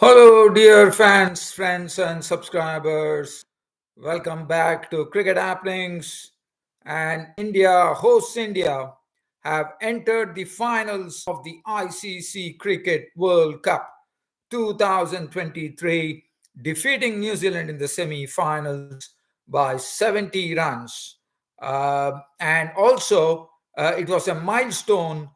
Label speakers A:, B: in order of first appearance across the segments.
A: Hello, dear fans, friends, and subscribers. Welcome back to Cricket Happenings. And India, have entered the finals of the ICC Cricket World Cup 2023, defeating New Zealand in the semi finals by 70 runs. And also, it was a milestone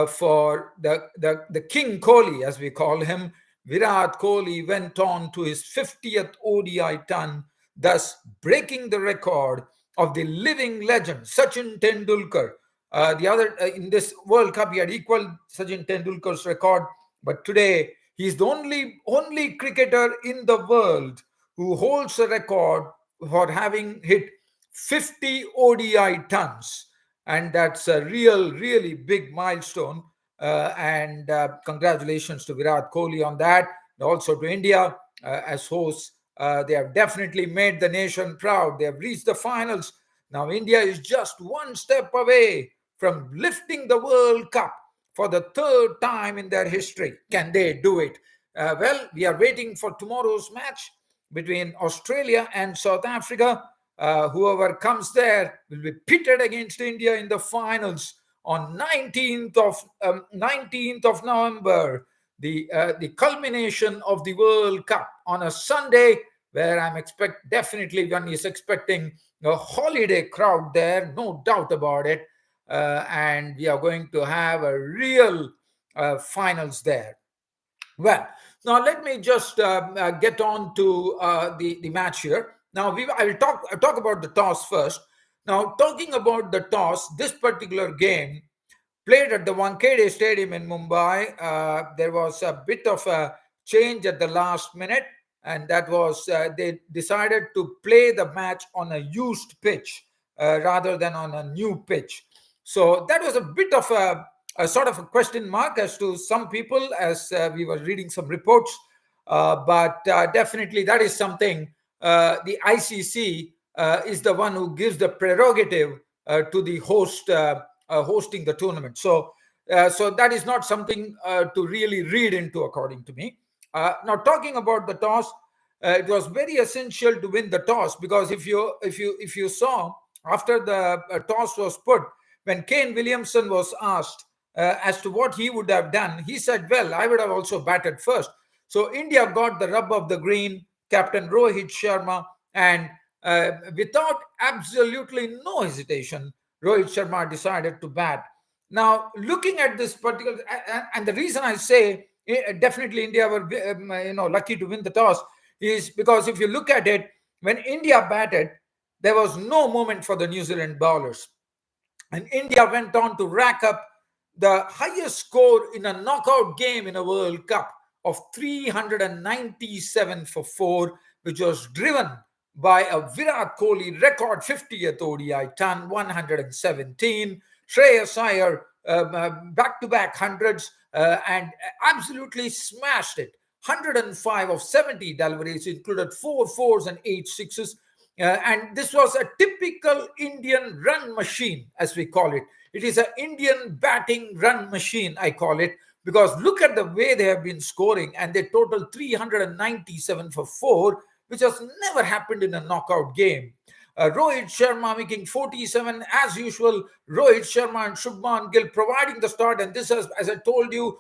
A: for the King Kohli, as we call him. Virat Kohli went on to his 50th ODI ton, thus breaking the record of the living legend Sachin Tendulkar. The other in this World Cup, he had equaled Sachin Tendulkar's record, but today he's the only cricketer in the world who holds the record for having hit 50 ODI tons, and that's a really big milestone. And congratulations to Virat Kohli on that. And also to India as hosts. They have definitely made the nation proud. They have reached the finals. Now India is just one step away from lifting the World Cup for the third time in their history. Can they do it? Well, we are waiting for tomorrow's match between Australia and South Africa. Whoever comes there will be pitted against India in the finals on 19th of November, the culmination of the World Cup on a Sunday, where definitely one is expecting a holiday crowd there, no doubt about it, and we are going to have a real finals there. Well, now let me just get on to the match here. Now I will talk about the toss first. Now, talking about the toss, this particular game played at the Wankhede Stadium in Mumbai. There was a bit of a change at the last minute, and that was they decided to play the match on a used pitch rather than on a new pitch. So that was a bit of a sort of a question mark as to some people, as we were reading some reports. But definitely that is something the ICC is the one who gives the prerogative to the host hosting the tournament. So that is not something to really read into, according to me. Now, talking about the toss, it was very essential to win the toss, because if you saw after the toss was put, when Kane Williamson was asked as to what he would have done, he said, "Well, I would have also batted first." So India got the rub of the green. Captain Rohit Sharma, and without absolutely no hesitation, Rohit Sharma decided to bat. Now, looking at this particular, and the reason I say definitely India were lucky to win the toss is because if you look at it, when India batted, there was no moment for the New Zealand bowlers, and India went on to rack up the highest score in a knockout game in a World Cup of 397 for 4, which was driven by a Virat Kohli record 50th ODI ton, 117. Shreyas Iyer, back-to-back hundreds, and absolutely smashed it. 105 of 70 deliveries included 4 fours and 8 sixes. And this was a typical Indian run machine, as we call it. It is an Indian batting run machine, I call it, because look at the way they have been scoring, and they total 397 for 4, which has never happened in a knockout game. Rohit Sharma making 47 as usual. Rohit Sharma and Shubman Gill providing the start, and this has, as I told you,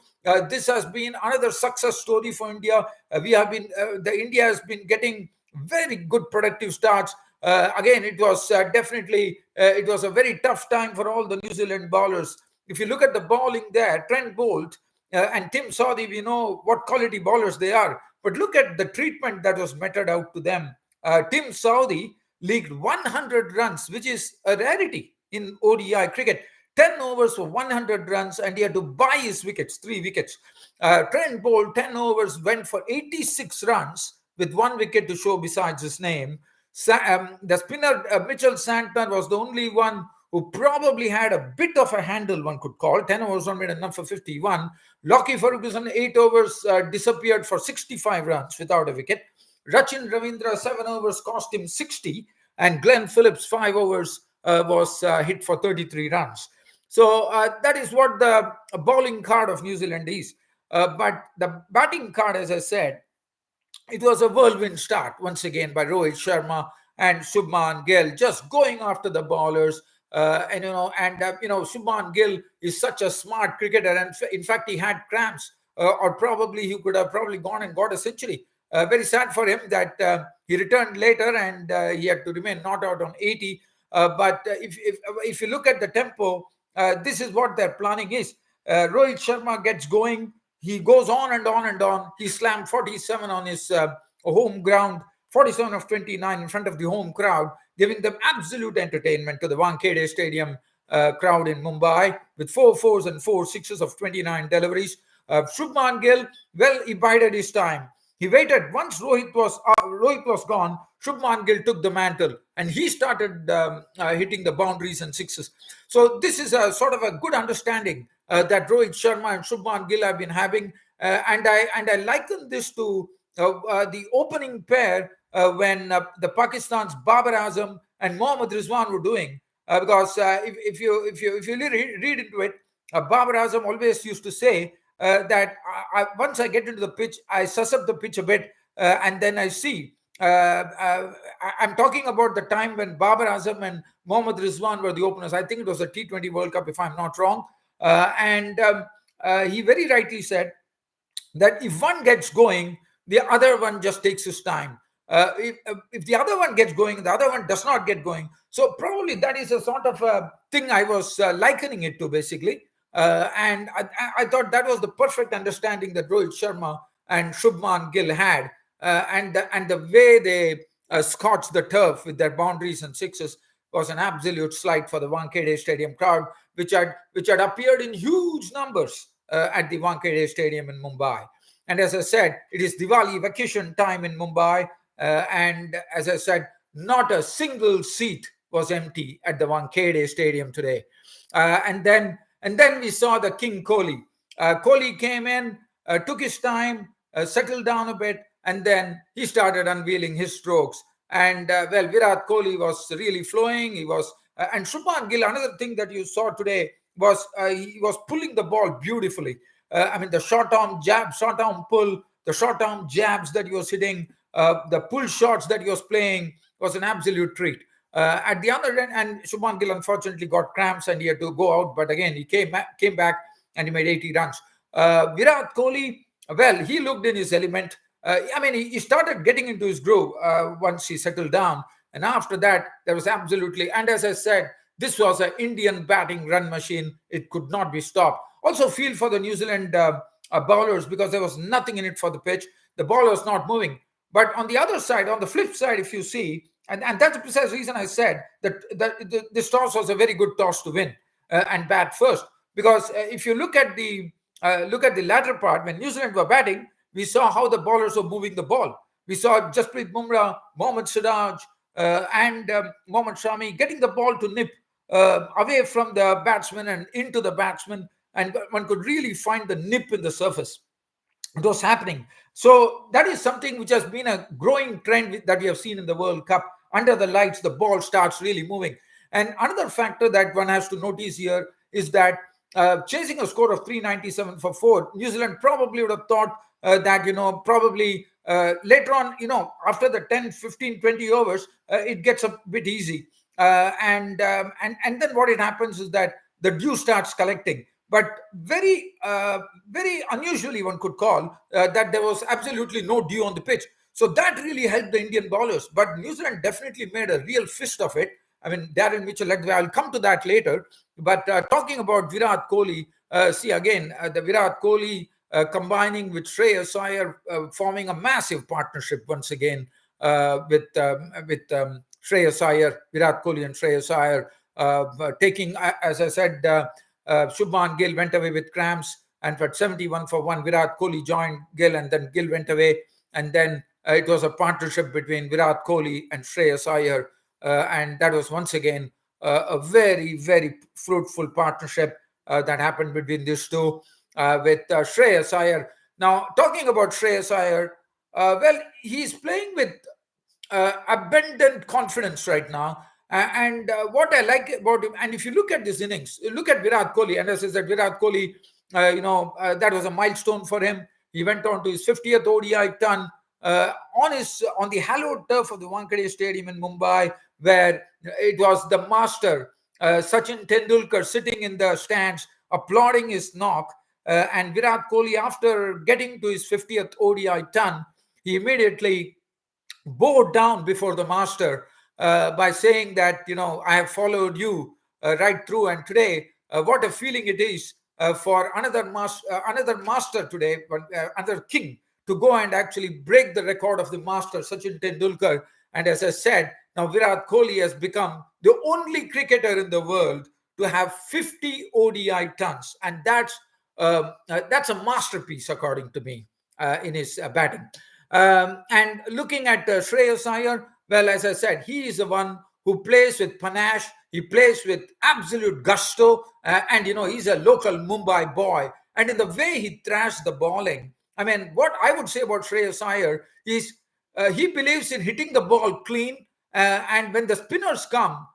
A: this has been another success story for India. India has been getting very good productive starts. Again, it was definitely it was a very tough time for all the New Zealand bowlers. If you look at the bowling there, Trent Bolt and Tim Southee, we know what quality bowlers they are. But look at the treatment that was meted out to them. Tim Southee leaked 100 runs, which is a rarity in ODI cricket. 10 overs for 100 runs, and he had to buy his wickets, 3 wickets. Trent Bolt, 10 overs, went for 86 runs with 1 wicket to show besides his name. The spinner, Mitchell Santner, was the only one who probably had a bit of a handle, one could call. 10 overs not made enough for 51. Lockie Ferguson, 8 overs, disappeared for 65 runs without a wicket. Rachin Ravindra, 7 overs, cost him 60. And Glenn Phillips, 5 overs, was hit for 33 runs. So that is what the bowling card of New Zealand is. But the batting card, as I said, it was a whirlwind start once again by Rohit Sharma and Shubman Gill, just going after the bowlers. Shubman Gill is such a smart cricketer, and in fact, he had cramps, or probably he could have probably gone and got a century. Very sad for him that he returned later and he had to remain not out on 80. But if you look at the tempo, this is what their planning is. Rohit Sharma gets going, he goes on and on and on. He slammed 47 on his home ground, 47 of 29 in front of the home crowd, giving them absolute entertainment to the Wankhede Stadium crowd in Mumbai with 4 fours and 4 sixes of 29 deliveries. Shubman Gill, well, he bided his time. He waited. Once Rohit was gone, Shubman Gill took the mantle and he started hitting the boundaries and sixes. So this is a sort of a good understanding that Rohit Sharma and Shubman Gill have been having, and I liken this to the opening pair when the Pakistan's Babar Azam and Mohammad Rizwan were doing. Because if you read into it, Babar Azam always used to say that once I get into the pitch, I suss up the pitch a bit, and then I see. I'm talking about the time when Babar Azam and Mohammad Rizwan were the openers. I think it was a T20 World Cup, if I'm not wrong. And he very rightly said that if one gets going, the other one just takes his time. If the other one gets going, the other one does not get going. So probably that is a sort of a thing I was likening it to, basically. And I thought that was the perfect understanding that Rohit Sharma and Shubman Gill had, and the way they scorched the turf with their boundaries and sixes was an absolute slight for the Wankhede Stadium crowd, which had appeared in huge numbers at the Wankhede Stadium in Mumbai. And as I said, it is Diwali vacation time in Mumbai, and as I said, not a single seat was empty at the Wankhede Stadium today. And then we saw the King Kohli. Kohli came in, took his time, settled down a bit, and then he started unveiling his strokes. And Virat Kohli was really flowing. And Shubman Gill. Another thing that you saw today was he was pulling the ball beautifully. The short arm jab, short arm pull, the short arm jabs that he was hitting, the pull shots that he was playing was an absolute treat. At the other end, and Shubman Gill unfortunately got cramps and he had to go out. But again, he came back and he made 80 runs. Virat Kohli, well, he looked in his element. He started getting into his groove once he settled down. And after that, there was absolutely, and as I said, this was an Indian batting run machine. It could not be stopped. Also, feel for the New Zealand bowlers, because there was nothing in it for the pitch. The ball was not moving. But on the other side, on the flip side, if you see, and that's the precise reason I said that this toss was a very good toss to win and bat first. Because if you look at the latter part, when New Zealand were batting, we saw how the bowlers were moving the ball. We saw Jasprit Bumrah, Mohammad Siraj, and Mohammad Shami getting the ball to nip away from the batsman and into the batsman, and one could really find the nip in the surface. It was happening. So that is something which has been a growing trend that we have seen in the World Cup. Under the lights, the ball starts really moving. And another factor that one has to notice here is that chasing a score of 397 for 4, New Zealand probably would have thought that, probably later on, after the 10, 15, 20 overs, it gets a bit easy. And then what it happens is that the dew starts collecting. But very, very unusually, one could call that there was absolutely no dew on the pitch. So that really helped the Indian bowlers. But New Zealand definitely made a real fist of it. Darren Mitchell, I'll come to that later. But talking about Virat Kohli, see again, the Virat Kohli combining with Shreyas Iyer, forming a massive partnership once again with Shreyas Iyer, Virat Kohli and Shreyas Iyer, taking, as I said, Shubman Gill went away with cramps, and for 71 for 1, Virat Kohli joined Gill, and then Gill went away. And then it was a partnership between Virat Kohli and Shreyas Iyer. And that was once again a very, very fruitful partnership that happened between these two with Shreyas Iyer. Now, talking about Shreyas Iyer, he's playing with abundant confidence right now. What I like about him, and if you look at this innings, look at Virat Kohli, and as I said, Virat Kohli, that was a milestone for him. He went on to his 50th ODI ton. on the hallowed turf of the Wankhede Stadium in Mumbai, where it was the master Sachin Tendulkar sitting in the stands applauding his knock, and Virat Kohli, after getting to his 50th ODI ton, he immediately bowed down before the master by saying that, I have followed you right through, and today, what a feeling it is for another master today, another king, to go and actually break the record of the master Sachin Tendulkar. And as I said, now Virat Kohli has become the only cricketer in the world to have 50 ODI tons, and that's a masterpiece according to me in his batting. And looking at Shreyas Iyer, well, as I said, he is the one who plays with panache. He plays with absolute gusto, and he's a local Mumbai boy. And in the way he thrashed the bowling, I mean, what I would say about Shreyas Iyer is he believes in hitting the ball clean, and when the spinners come,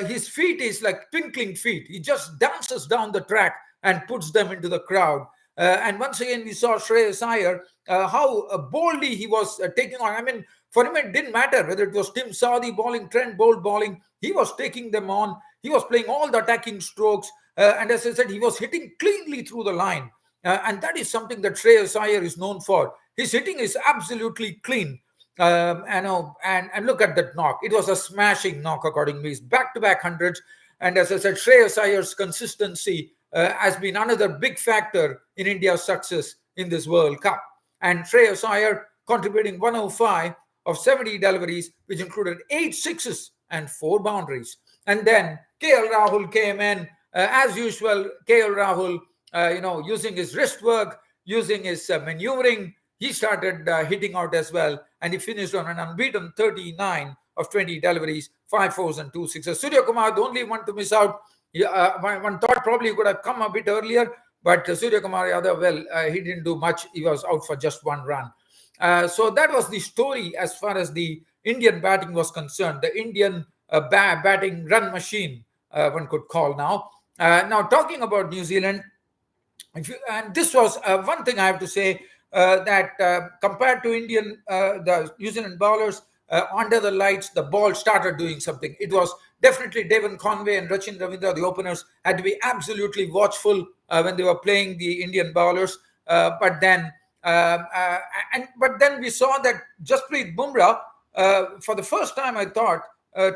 A: his feet is like twinkling feet. He just dances down the track and puts them into the crowd. And once again, we saw Shreyas Iyer, how boldly he was taking on. I mean, for him, it didn't matter whether it was Tim Saudi bowling, Trent Bolt bowling. He was taking them on. He was playing all the attacking strokes. And as I said, he was hitting cleanly through the line. And that is something that Shreyas Iyer is known for. His hitting is absolutely clean. And look at that knock. It was a smashing knock, according to me. It's back-to-back hundreds. And as I said, Shreyas Iyer's consistency has been another big factor in India's success in this World Cup. And Shreyas Iyer contributing 105 of 70 deliveries, which included 8 sixes and 4 boundaries. And then KL Rahul came in, as usual. KL Rahul, using his wrist work, using his maneuvering, he started hitting out as well. And he finished on an unbeaten 39 of 20 deliveries, 5 fours and 2 sixes. Surya Kumar, the only one to miss out. One thought probably could have come a bit earlier, but Surya Kumar Yadav, well, he didn't do much. He was out for just 1 run. So that was the story as far as the Indian batting was concerned. The Indian batting run machine, one could call now. Now, talking about New Zealand, and this was one thing I have to say, that compared to the New Zealand bowlers, under the lights, the ball started doing something. It was definitely Devon Conway and Rachin Ravindra, the openers, had to be absolutely watchful when they were playing the Indian bowlers. But then we saw that Jasprit Bumrah, for the first time, I thought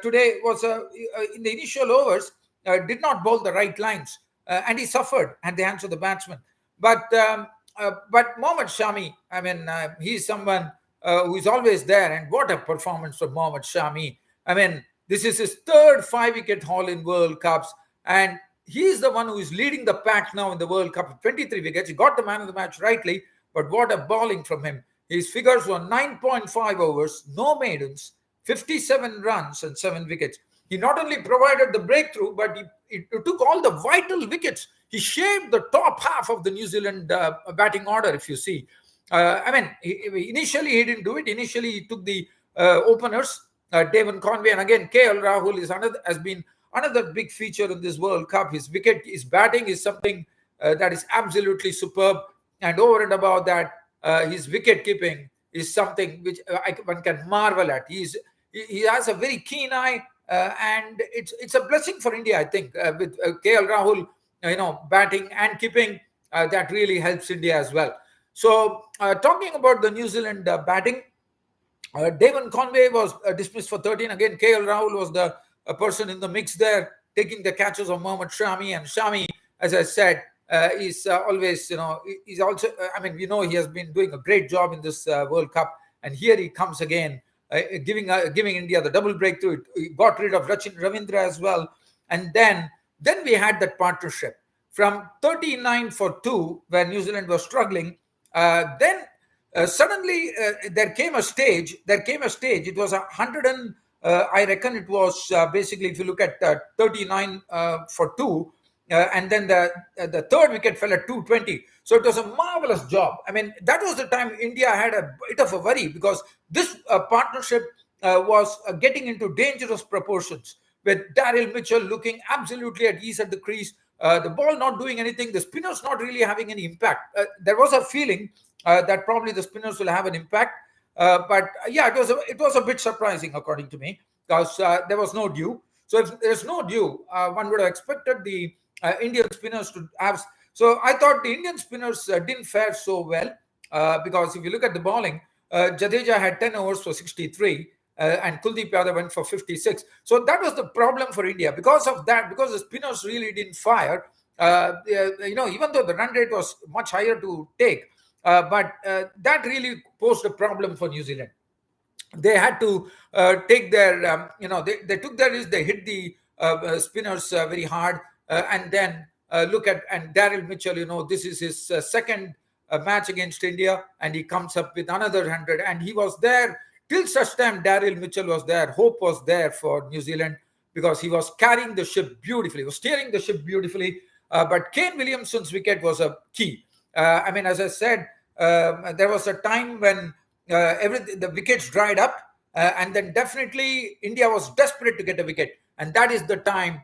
A: today was in the initial overs, did not bowl the right lines, and he suffered at the hands of the batsman. But Mohammad Shami, I mean, he's someone who is always there, and what a performance from Mohammad Shami. I mean, this is his 3rd 5-wicket haul in World Cups, and he's the one who is leading the pack now in the World Cup with 23 wickets. He got the man of the match rightly, but what a bowling from him. His figures were 9.5 overs, no maidens, 57 runs and 7 wickets. He not only provided the breakthrough, but he took all the vital wickets. He shaved the top half of the New Zealand batting order, if you see. Initially he didn't do it. Initially he took the openers, Devon Conway, and again KL Rahul has been another big feature in this World Cup. His batting is something that is absolutely superb, and over and above that, his wicket keeping is something which one can marvel at. He has a very keen eye, and it's a blessing for India, I think, with KL Rahul, batting and keeping. That really helps India as well. So, talking about the New Zealand batting, Devon Conway was dismissed for 13. Again, KL Rahul was the person in the mix there, taking the catches of Mohammad Shami. And Shami, as I said, is always, he's also, he has been doing a great job in this World Cup. And here he comes again, giving India the double breakthrough. He got rid of Rachin Ravindra as well. And then we had that partnership from 39 for 2, where New Zealand was struggling. Then suddenly there came a stage. It was 100 and I reckon it was basically, if you look at 39 for 2, and then the 3rd wicket fell at 220. So it was a marvelous job. I mean, that was the time India had a bit of a worry, because this partnership was getting into dangerous proportions, with Daryl Mitchell looking absolutely at ease at the crease, the ball not doing anything, the spinners not really having any impact. There was a feeling that probably the spinners will have an impact, But yeah, it was a bit surprising according to me, because there was no dew. So if there's no dew, one would have expected the Indian spinners to have. So I thought the Indian spinners didn't fare so well, because if you look at the bowling, Jadeja had 10 overs for 63, and Kuldeep Yadav went for 56. So that was the problem for India. Because of that, because the spinners really didn't fire, even though the run rate was much higher to take, but that really posed a problem for New Zealand. They had to take their, they took their risk. They hit the spinners very hard, and then look at, and Daryl Mitchell, this is his second match against India, and he comes up with another 100, and he was there till such time Daryl Mitchell was there. Hope was there for New Zealand, because he was carrying the ship beautifully, he was steering the ship beautifully. But Kane Williamson's wicket was a key. As I said, there was a time when the wickets dried up, and then definitely India was desperate to get a wicket, and that is the time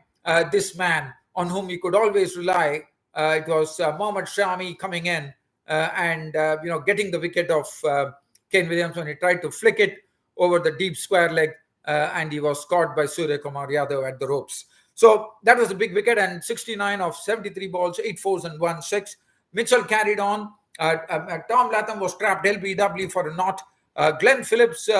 A: this man on whom we could always rely, it was Mohammad Shami coming in, and getting the wicket of Kane Williamson. He tried to flick it over the deep square leg, and he was caught by Surya Kumar Yadav at the ropes. So that was a big wicket, and 69 of 73 balls, 8 fours and 1 6. Mitchell carried on. Tom Latham was trapped LBW for a knot. Glenn Phillips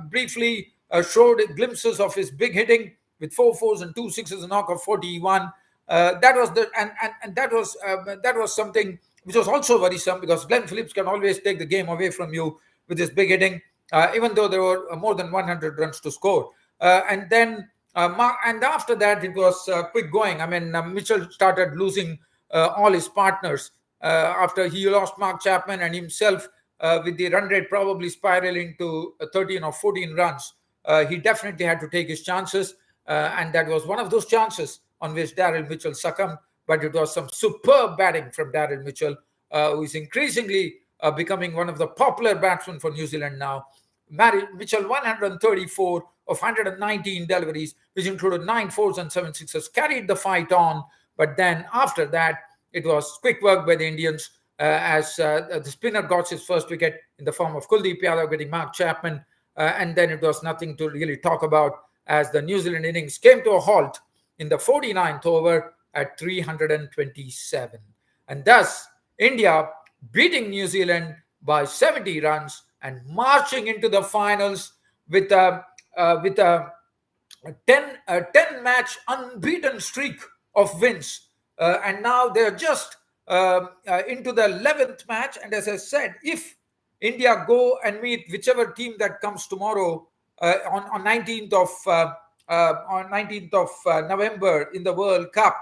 A: briefly showed glimpses of his big hitting with 4 fours and 2 sixes, a knock of 41. That was something which was also worrisome, because Glenn Phillips can always take the game away from you with his big hitting, even though there were more than 100 runs to score. And after that, it was quick going. Mitchell started losing all his partners after he lost Mark Chapman and himself, with the run rate probably spiraling to 13 or 14 runs. He definitely had to take his chances, and that was one of those chances on which Daryl Mitchell succumbed. But it was some superb batting from Daryl Mitchell, who is increasingly becoming one of the popular batsmen for New Zealand now. Mitchell 134 of 119 deliveries, which included 9 fours and 7 sixes, carried the fight on. But then after that, it was quick work by the Indians, as the spinner got his first wicket in the form of Kuldeep Yadav getting Mark Chapman, and then it was nothing to really talk about, as the New Zealand innings came to a halt in the 49th over at 327. And thus, India beating New Zealand by 70 runs and marching into the finals with a 10 match unbeaten streak of wins. And now they're just into the 11th match. And as I said, if India go and meet whichever team that comes tomorrow on 19th of November in the World Cup,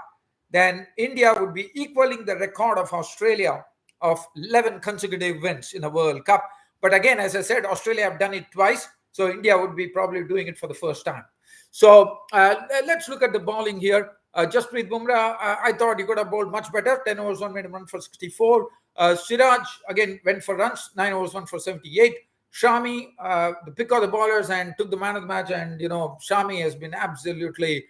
A: then India would be equaling the record of Australia of 11 consecutive wins in a World Cup. But again, as I said, Australia have done it twice, so India would be probably doing it for the first time. So let's look at the bowling here. Jasprit Bumrah, I thought he could have bowled much better. 10 overs, 1 made him run for 64. Siraj, again, went for runs. 9 overs, 1 for 78. Shami, the pick of the bowlers, and took the man of the match. And, Shami has been absolutely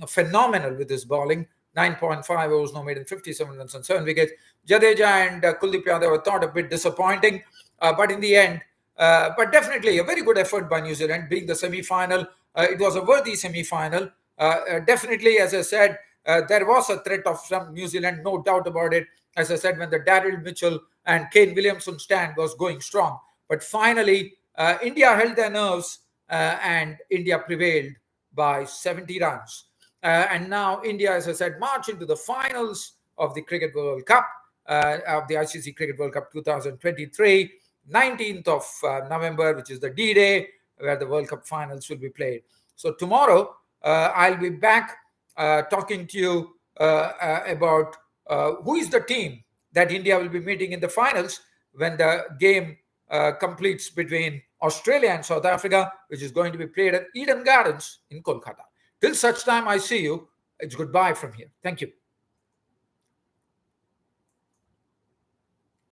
A: phenomenal with his bowling. 9.5 overs, no made in 57 runs and 7 wickets. Jadeja and Kuldeep Yadav were thought a bit disappointing. But in the end, but definitely a very good effort by New Zealand, being the semi-final. It was a worthy semi-final. Definitely, as I said, there was a threat of some New Zealand, no doubt about it. As I said, when the Daryl Mitchell and Kane Williamson stand was going strong. But finally, India held their nerves, and India prevailed by 70 runs. And now India, as I said, march into the finals of the Cricket World Cup, of the ICC Cricket World Cup 2023, 19th of November, which is the D-Day, where the World Cup finals will be played. So tomorrow, I'll be back talking to you about who is the team that India will be meeting in the finals when the game completes between Australia and South Africa, which is going to be played at Eden Gardens in Kolkata. Till such time I see you, it's goodbye from here. Thank you.